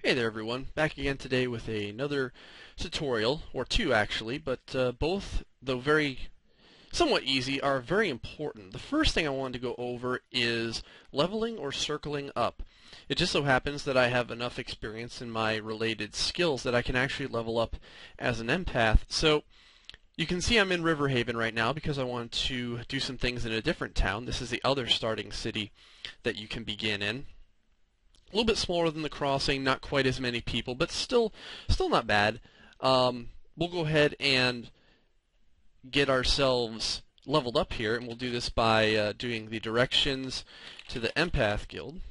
Hey there everyone, back again today with another tutorial, or two actually, but both, though very somewhat easy, are very important. The first thing I wanted to go over is leveling or circling up. It just so happens that I have enough experience in my related skills that I can actually level up as an empath. So you can see I'm in Riverhaven right now because I want to do some things in a different town. This is the other starting city that you can begin in. A little bit smaller than the crossing, not quite as many people, but still not bad. We'll go ahead and get ourselves leveled up here, and we'll do this by doing the directions to the Empath Guild.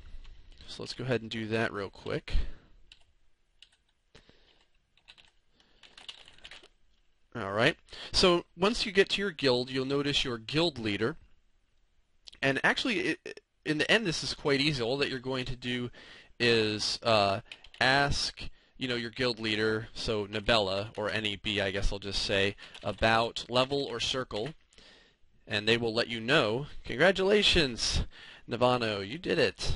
So let's go ahead and do that real quick. Alright, so once you get to your guild, you'll notice your guild leader, and actually in the end this is quite easy. All that you're going to do is ask your guild leader, so Nabella, or NEB I guess I'll just say, about level or circle, and they will let you know. Congratulations, Navano, you did it.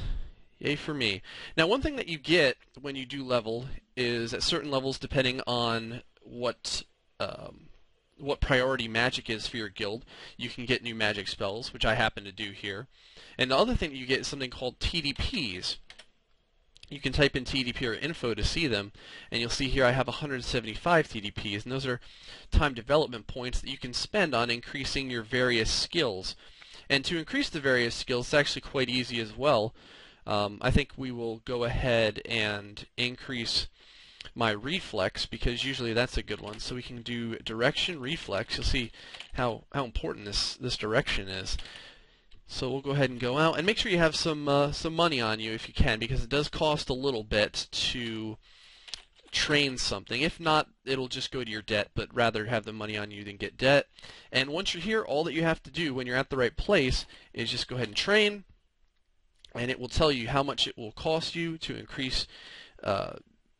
Yay for me. Now one thing that you get when you do level is at certain levels, depending on what priority magic is for your guild, you can get new magic spells, which I happen to do here. And the other thing that you get is something called TDPs. You can type in TDP or info to see them, and you'll see here I have 175 TDPs, and those are time development points that you can spend on increasing your various skills. And to increase the various skills, it's actually quite easy as well. I think we will go ahead and increase my reflex, because usually that's a good one. So we can do direction reflex. You'll see how important this direction is. So we'll go ahead and go out, and make sure you have some money on you if you can, because it does cost a little bit to train something. If not, it'll just go to your debt, but rather have the money on you than get debt. And once you're here, all that you have to do when you're at the right place is just go ahead and train, and it will tell you how much it will cost you to increase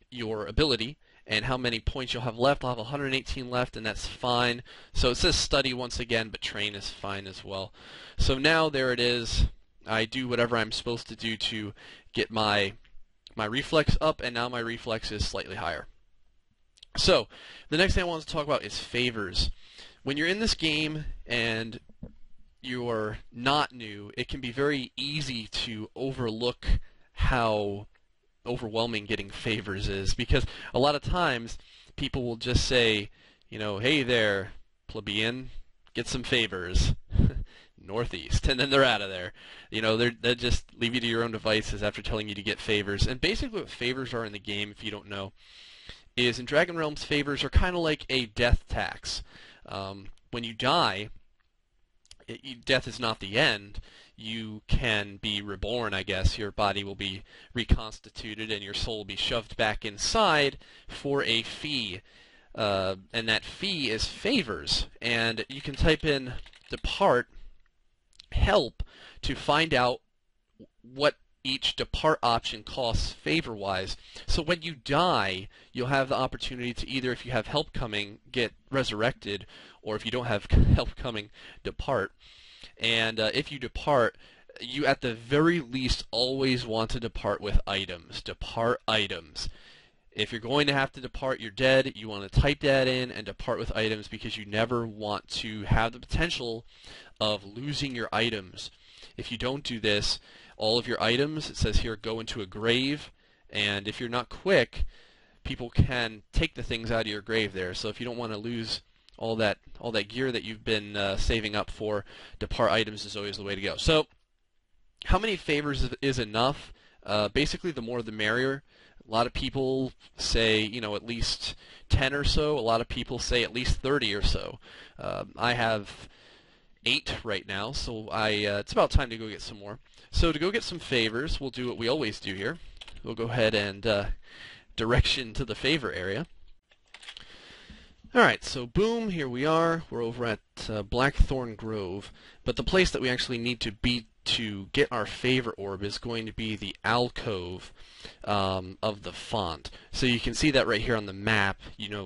your ability and how many points you'll have left. I'll have 118 left, and that's fine. So it says study once again, but train is fine as well. So now there it is. I do whatever I'm supposed to do to get my reflex up, and now my reflex is slightly higher. So the next thing I want to talk about is favors. When you're in this game and you're not new, it can be very easy to overlook how overwhelming getting favors is, because a lot of times people will just say, hey there, plebeian, get some favors, northeast, and then they're out of there. They just leave you to your own devices after telling you to get favors. And basically what favors are in the game, if you don't know, is in DragonRealms, favors are kind of like a death tax. When you die, death is not the end. You can be reborn, I guess. Your body will be reconstituted and your soul will be shoved back inside for a fee. And that fee is favors. And you can type in depart help to find out what each depart option costs favor-wise. So when you die, you'll have the opportunity to either, if you have help coming, get resurrected, or if you don't have help coming, depart. And if you depart, you at the very least always want to depart with items. Depart items. If you're going to have to depart, you're dead. You want to type that in and depart with items, because you never want to have the potential of losing your items. If you don't do this, all of your items, it says here, go into a grave, and if you're not quick, people can take the things out of your grave there. So if you don't want to lose all that gear that you've been saving up for, depart items is always the way to go. So how many favors is enough? Basically, the more the merrier. A lot of people say, at least 10 or so. A lot of people say at least 30 or so. I have 8 right now, so it's about time to go get some more. So to go get some favors, we'll do what we always do here. We'll go ahead and direction to the favor area. Alright, so boom, here we are. We're over at Blackthorn Grove, but the place that we actually need to be to get our favor orb is going to be the alcove of the font. So you can see that right here on the map.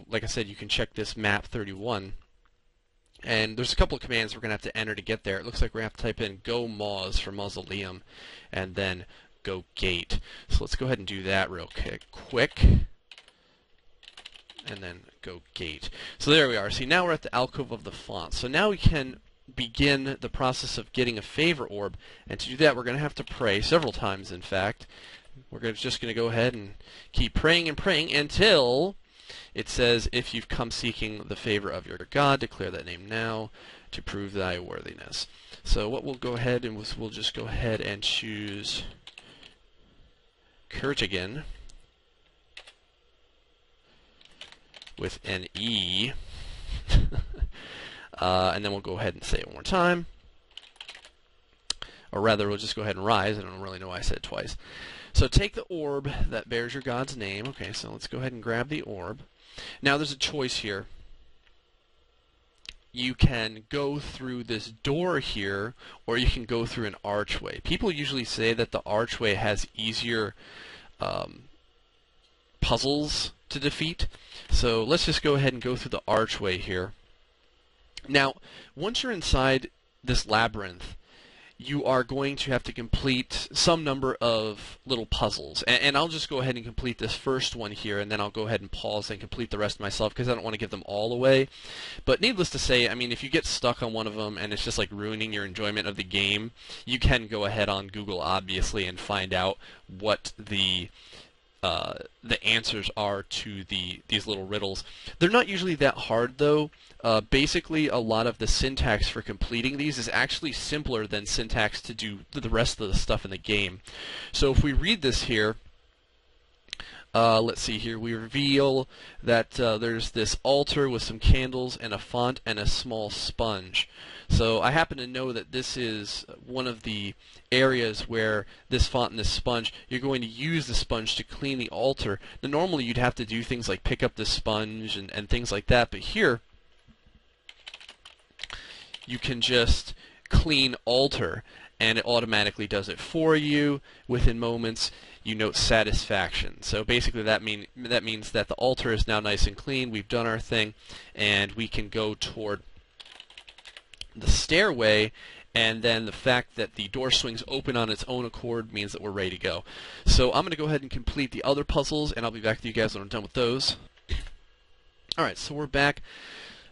Like I said, you can check this map 31. And there's a couple of commands we're going to have to enter to get there. It looks like we're going to have to type in go Maws for mausoleum, and then go gate. So let's go ahead and do that real quick. And then go gate. So there we are. See, now we're at the alcove of the font. So now we can begin the process of getting a favor orb. And to do that, we're going to have to pray several times, in fact. We're just going to go ahead and keep praying and praying until it says, if you've come seeking the favor of your God, declare that name now to prove thy worthiness. So what we'll go ahead and we'll just go ahead and choose Kurtigan with an E. And then we'll go ahead and say it one more time. Or rather, we'll just go ahead and rise. I don't really know why I said it twice. So take the orb that bears your God's name. Okay, so let's go ahead and grab the orb. Now there's a choice here. You can go through this door here, or you can go through an archway. People usually say that the archway has easier puzzles to defeat. So let's just go ahead and go through the archway here. Now, once you're inside this labyrinth, you are going to have to complete some number of little puzzles. And I'll just go ahead and complete this first one here, and then I'll go ahead and pause and complete the rest myself because I don't want to give them all away. But needless to say, I mean, if you get stuck on one of them and it's just like ruining your enjoyment of the game, you can go ahead on Google, obviously, and find out what the answers are to these little riddles. They're not usually that hard, though. Basically, a lot of the syntax for completing these is actually simpler than syntax to do the rest of the stuff in the game. So if we read this here, let's see here, we reveal that there's this altar with some candles and a font and a small sponge. So I happen to know that this is one of the areas where this font and this sponge, you're going to use the sponge to clean the altar. Now normally you'd have to do things like pick up the sponge and things like that, but here you can just clean altar and it automatically does it for you within moments. You note satisfaction. So basically that means that the altar is now nice and clean, we've done our thing, and we can go toward the stairway, and then the fact that the door swings open on its own accord means that we're ready to go. So I'm going to go ahead and complete the other puzzles, and I'll be back with you guys when I'm done with those. Alright, so we're back.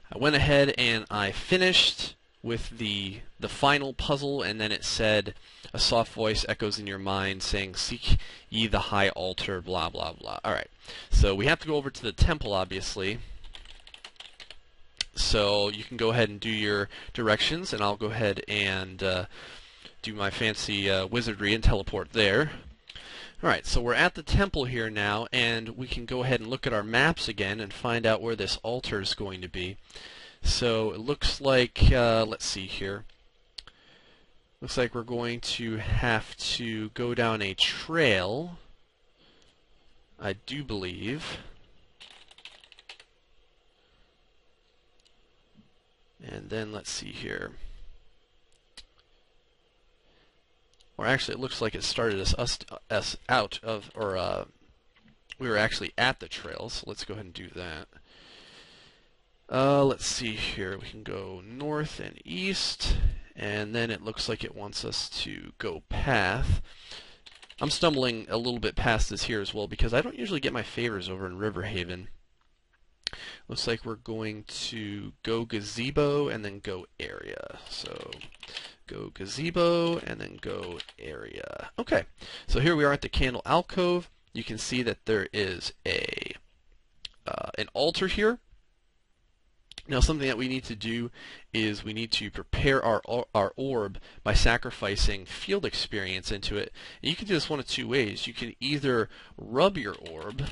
I went ahead and I finished with the final puzzle, and then it said, a soft voice echoes in your mind saying, seek ye the high altar, blah blah blah. Alright, so we have to go over to the temple, obviously. So you can go ahead and do your directions, and I'll go ahead and do my fancy wizardry and teleport there. Alright, so we're at the temple here now, and we can go ahead and look at our maps again and find out where this altar is going to be. So it looks like, let's see here, looks like we're going to have to go down a trail, I do believe. And then let's see here. Or actually, it looks like it started us out of, or we were actually at the trail. So let's go ahead and do that. Let's see here. We can go north and east, and then it looks like it wants us to go path. I'm stumbling a little bit past this here as well because I don't usually get my favors over in Riverhaven. Looks like we're going to go gazebo and then go area. So go gazebo and then go area. Okay, so here we are at the candle alcove. You can see that there is an altar here. Now something that we need to do is we need to prepare our orb by sacrificing field experience into it. And you can do this one of two ways. You can either rub your orb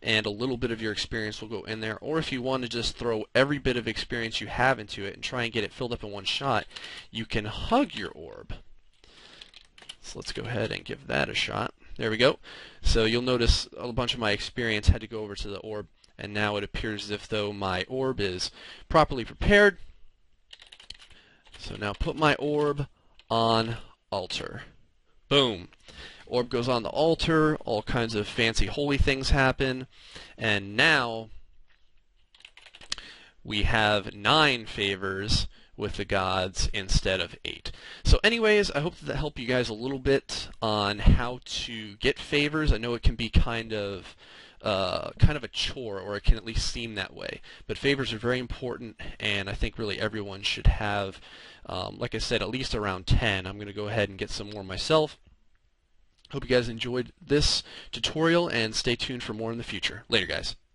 and a little bit of your experience will go in there, or if you want to just throw every bit of experience you have into it and try and get it filled up in one shot, you can hug your orb. So let's go ahead and give that a shot. There we go. So you'll notice a bunch of my experience had to go over to the orb, and now it appears as if though my orb is properly prepared. So now put my orb on altar. Boom. Orb goes on the altar, all kinds of fancy holy things happen, and now we have 9 favors with the gods instead of 8. So anyways, I hope that helped you guys a little bit on how to get favors. I know it can be kind of a chore, or it can at least seem that way. But favors are very important, and I think really everyone should have, like I said, at least around 10. I'm going to go ahead and get some more myself. Hope you guys enjoyed this tutorial, and stay tuned for more in the future. Later, guys.